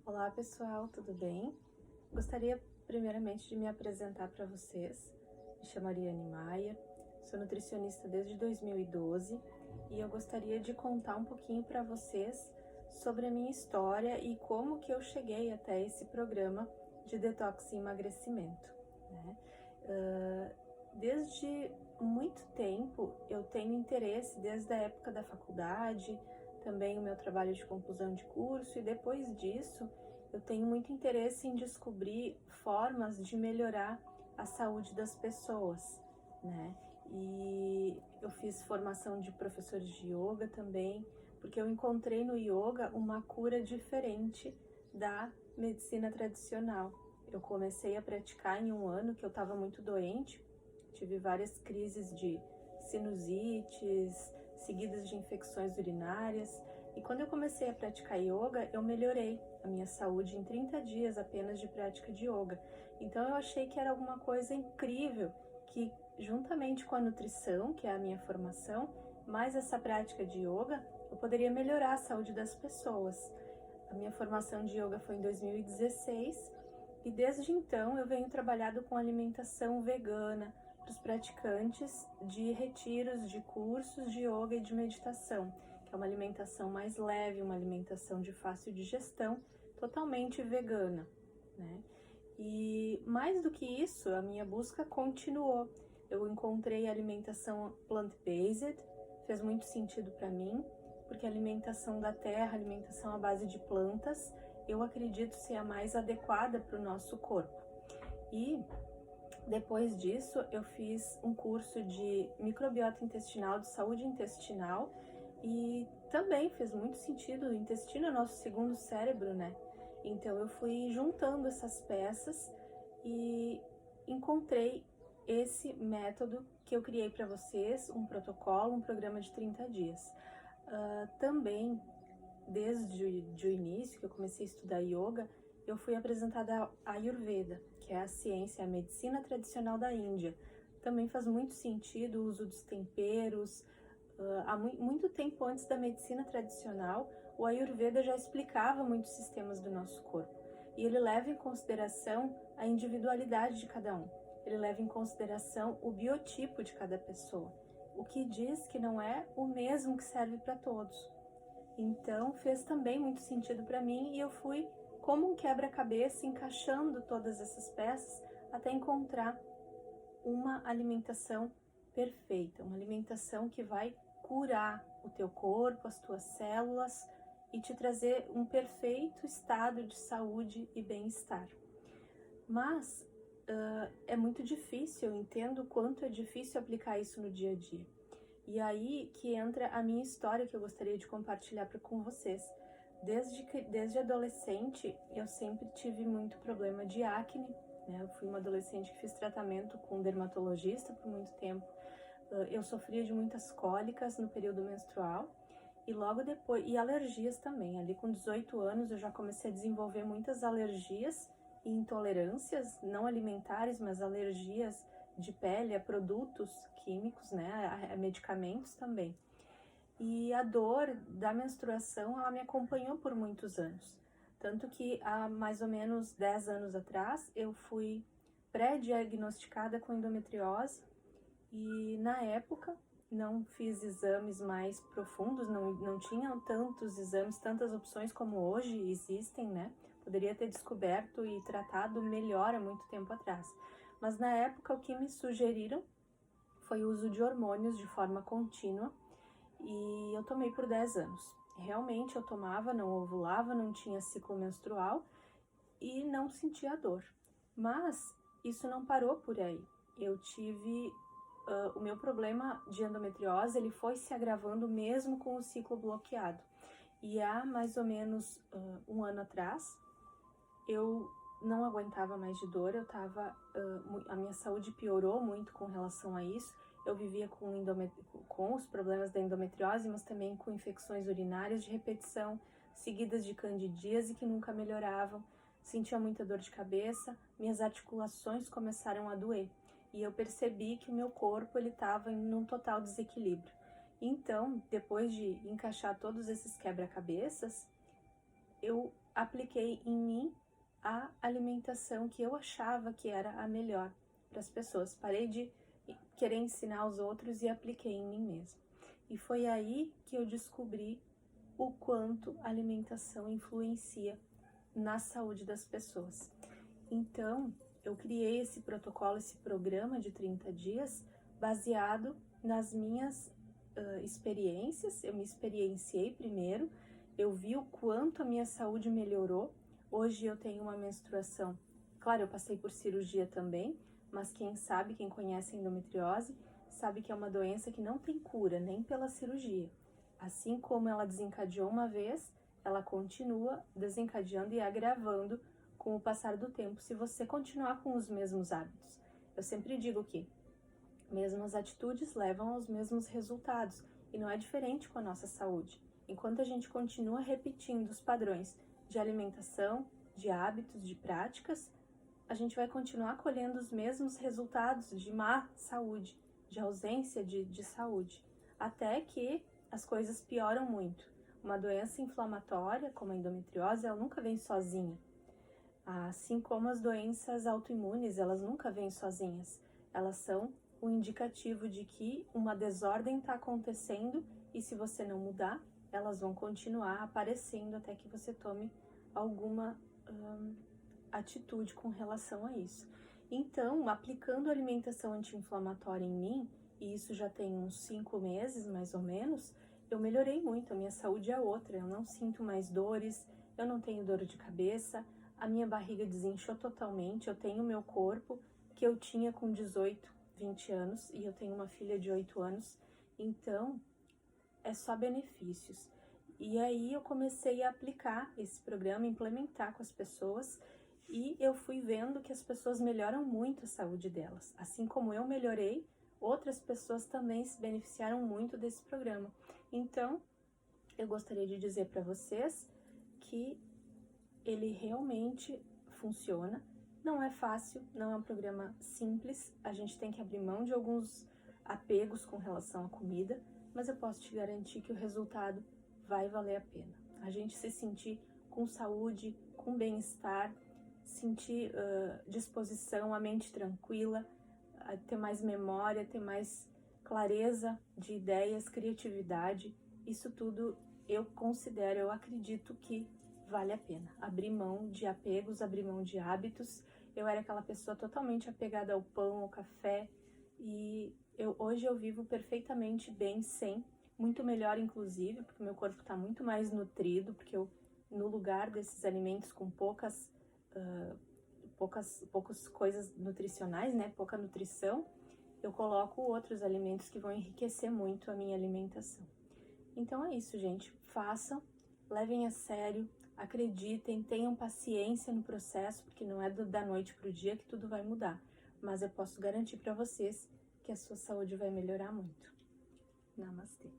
Olá pessoal, tudo bem? Gostaria primeiramente de me apresentar para vocês. Me chamo Ariane Maia, sou nutricionista desde 2012 e eu gostaria de contar um pouquinho para vocês sobre a minha história e como que eu cheguei até esse programa de detox e emagrecimento, né? Desde muito tempo eu tenho interesse, desde a época da faculdade, também o meu trabalho de conclusão de curso, e depois disso eu tenho muito interesse em descobrir formas de melhorar a saúde das pessoas, né? E eu fiz formação de professores de yoga também, porque eu encontrei no yoga uma cura diferente da medicina tradicional. Eu comecei a praticar em um ano que eu estava muito doente, tive várias crises de sinusites, seguidas de infecções urinárias, e quando eu comecei a praticar yoga, eu melhorei a minha saúde em 30 dias apenas de prática de yoga. Então eu achei que era alguma coisa incrível, que juntamente com a nutrição, que é a minha formação, mais essa prática de yoga, eu poderia melhorar a saúde das pessoas. A minha formação de yoga foi em 2016 e desde então eu venho trabalhando com alimentação vegana para os praticantes de retiros, de cursos de yoga e de meditação, que é uma alimentação mais leve, uma alimentação de fácil digestão, totalmente vegana, né? E mais do que isso, a minha busca continuou. Eu encontrei a alimentação plant-based, fez muito sentido para mim, porque a alimentação da terra, alimentação à base de plantas, eu acredito ser a mais adequada para o nosso corpo. E depois disso, eu fiz um curso de microbiota intestinal, de saúde intestinal, e também fez muito sentido. O intestino é o nosso segundo cérebro, né? Então eu fui juntando essas peças e encontrei esse método que eu criei para vocês, um protocolo, um programa de 30 dias. Também, desde o início que eu comecei a estudar yoga, eu fui apresentada a Ayurveda, que é a ciência, a medicina tradicional da Índia. Também faz muito sentido o uso dos temperos. Há muito tempo antes da medicina tradicional, o Ayurveda já explicava muitos sistemas do nosso corpo. E ele leva em consideração a individualidade de cada um. Ele leva em consideração o biotipo de cada pessoa, o que diz que não é o mesmo que serve para todos. Então fez também muito sentido para mim e eu fui como um quebra-cabeça encaixando todas essas peças até encontrar uma alimentação perfeita, uma alimentação que vai curar o teu corpo, as tuas células e te trazer um perfeito estado de saúde e bem-estar. Mas é muito difícil, eu entendo o quanto é difícil aplicar isso no dia a dia. E aí que entra a minha história que eu gostaria de compartilhar com vocês. Desde adolescente, eu sempre tive muito problema de acne, né? Eu fui uma adolescente que fiz tratamento com um dermatologista por muito tempo. Eu sofria de muitas cólicas no período menstrual e logo depois, e alergias também. Ali com 18 anos eu já comecei a desenvolver muitas alergias e intolerâncias, não alimentares, mas alergias de pele a produtos químicos, né, a medicamentos também. E a dor da menstruação, ela me acompanhou por muitos anos. Tanto que há mais ou menos 10 anos atrás, eu fui pré-diagnosticada com endometriose e na época não fiz exames mais profundos, não tinham tantos exames, tantas opções como hoje existem, né? Poderia ter descoberto e tratado melhor há muito tempo atrás. Mas na época o que me sugeriram foi o uso de hormônios de forma contínua e eu tomei por 10 anos. Realmente eu tomava, não ovulava, não tinha ciclo menstrual e não sentia dor. Mas isso não parou por aí. Eu tive o meu problema de endometriose, ele foi se agravando mesmo com o ciclo bloqueado. E há mais ou menos um ano atrás, eu não aguentava mais de dor, a minha saúde piorou muito com relação a isso. Eu vivia com os problemas da endometriose, mas também com infecções urinárias de repetição, seguidas de candidíase que nunca melhoravam. Sentia muita dor de cabeça, minhas articulações começaram a doer. E eu percebi que o meu corpo estava em um total desequilíbrio. Então, depois de encaixar todos esses quebra-cabeças, eu apliquei em mim a alimentação que eu achava que era a melhor para as pessoas. Parei de querer ensinar aos outros e apliquei em mim mesma. E foi aí que eu descobri o quanto a alimentação influencia na saúde das pessoas. Então, eu criei esse protocolo, esse programa de 30 dias, baseado nas minhas experiências. Eu me experienciei primeiro, eu vi o quanto a minha saúde melhorou. Hoje eu tenho uma menstruação, claro, eu passei por cirurgia também, mas quem sabe, quem conhece a endometriose, sabe que é uma doença que não tem cura, nem pela cirurgia. Assim como ela desencadeou uma vez, ela continua desencadeando e agravando com o passar do tempo, se você continuar com os mesmos hábitos. Eu sempre digo que mesmas atitudes levam aos mesmos resultados, e não é diferente com a nossa saúde. Enquanto a gente continua repetindo os padrões de alimentação, de hábitos, de práticas, a gente vai continuar colhendo os mesmos resultados de má saúde, de ausência de saúde, até que as coisas pioram muito. Uma doença inflamatória, como a endometriose, ela nunca vem sozinha. Assim como as doenças autoimunes, elas nunca vêm sozinhas. Elas são um indicativo de que uma desordem está acontecendo e se você não mudar, elas vão continuar aparecendo até que você tome alguma atitude com relação a isso. Então, aplicando alimentação anti-inflamatória em mim, e isso já tem uns 5 meses mais ou menos, eu melhorei muito, a minha saúde é outra, eu não sinto mais dores, eu não tenho dor de cabeça, a minha barriga desinchou totalmente, eu tenho meu corpo que eu tinha com 18, 20 anos, e eu tenho uma filha de 8 anos, então é só benefícios. E aí eu comecei a aplicar esse programa, implementar com as pessoas, e eu fui vendo que as pessoas melhoram muito a saúde delas. Assim como eu melhorei, outras pessoas também se beneficiaram muito desse programa. Então, eu gostaria de dizer para vocês que ele realmente funciona. Não é fácil, não é um programa simples, a gente tem que abrir mão de alguns apegos com relação à comida, mas eu posso te garantir que o resultado vai valer a pena. A gente se sentir com saúde, com bem-estar, sentir disposição, a mente tranquila, ter mais memória, ter mais clareza de ideias, criatividade, isso tudo eu considero, eu acredito que vale a pena. Abrir mão de apegos, abrir mão de hábitos. Eu era aquela pessoa totalmente apegada ao pão, ao café, e hoje eu vivo perfeitamente bem sem, muito melhor inclusive, porque meu corpo está muito mais nutrido, porque eu, no lugar desses alimentos com poucas coisas nutricionais, né, pouca nutrição, eu coloco outros alimentos que vão enriquecer muito a minha alimentação. Então é isso, gente. Façam, levem a sério, acreditem, tenham paciência no processo, porque não é da noite para o dia que tudo vai mudar. Mas eu posso garantir para vocês que a sua saúde vai melhorar muito. Namastê.